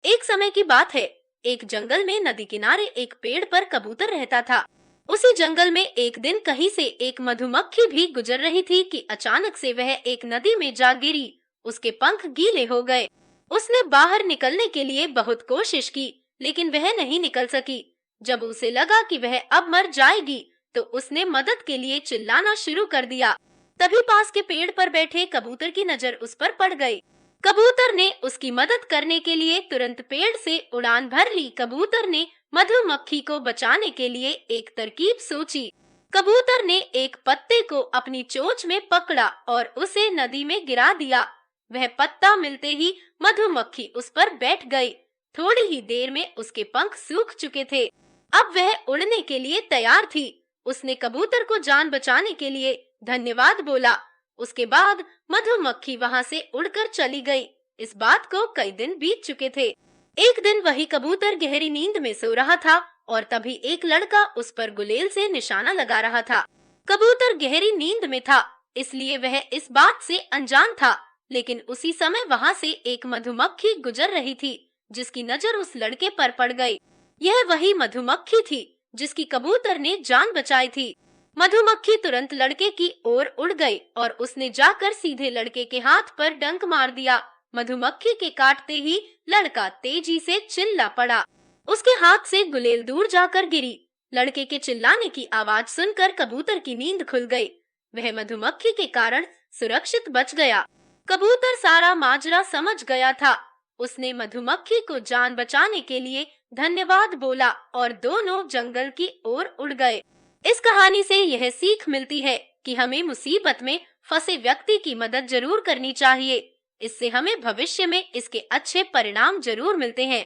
एक समय की बात है, एक जंगल में नदी किनारे एक पेड़ पर कबूतर रहता था। उसी जंगल में एक दिन कहीं से एक मधुमक्खी भी गुजर रही थी कि अचानक से वह एक नदी में जा गिरी। उसके पंख गीले हो गए। उसने बाहर निकलने के लिए बहुत कोशिश की, लेकिन वह नहीं निकल सकी। जब उसे लगा कि वह अब मर जाएगी, तो उसने मदद के लिए चिल्लाना शुरू कर दिया। तभी पास के पेड़ पर बैठे कबूतर की नजर उस पर पड़ गई। कबूतर ने उसकी मदद करने के लिए तुरंत पेड़ से उड़ान भर ली। कबूतर ने मधुमक्खी को बचाने के लिए एक तरकीब सोची। कबूतर ने एक पत्ते को अपनी चोंच में पकड़ा और उसे नदी में गिरा दिया। वह पत्ता मिलते ही मधुमक्खी उस पर बैठ गई। थोड़ी ही देर में उसके पंख सूख चुके थे। अब वह उड़ने के लिए तैयार थी। उसने कबूतर को जान बचाने के लिए धन्यवाद बोला। उसके बाद मधुमक्खी वहां से उड़कर चली गई। इस बात को कई दिन बीत चुके थे। एक दिन वही कबूतर गहरी नींद में सो रहा था और तभी एक लड़का उस पर गुलेल से निशाना लगा रहा था। कबूतर गहरी नींद में था, इसलिए वह इस बात से अनजान था। लेकिन उसी समय वहां से एक मधुमक्खी गुजर रही थी, जिसकी नजर उस लड़के पर पड़ गई। यह वही मधुमक्खी थी जिसकी कबूतर ने जान बचाई थी। मधुमक्खी तुरंत लड़के की ओर उड़ गई और उसने जाकर सीधे लड़के के हाथ पर डंक मार दिया। मधुमक्खी के काटते ही लड़का तेजी से चिल्ला पड़ा। उसके हाथ से गुलेल दूर जाकर गिरी। लड़के के चिल्लाने की आवाज सुनकर कबूतर की नींद खुल गई। वह मधुमक्खी के कारण सुरक्षित बच गया। कबूतर सारा माजरा समझ गया था। उसने मधुमक्खी को जान बचाने के लिए धन्यवाद बोला और दोनों जंगल की ओर उड़ गए। इस कहानी से यह सीख मिलती है कि हमें मुसीबत में फंसे व्यक्ति की मदद जरूर करनी चाहिए। इससे हमें भविष्य में इसके अच्छे परिणाम जरूर मिलते हैं।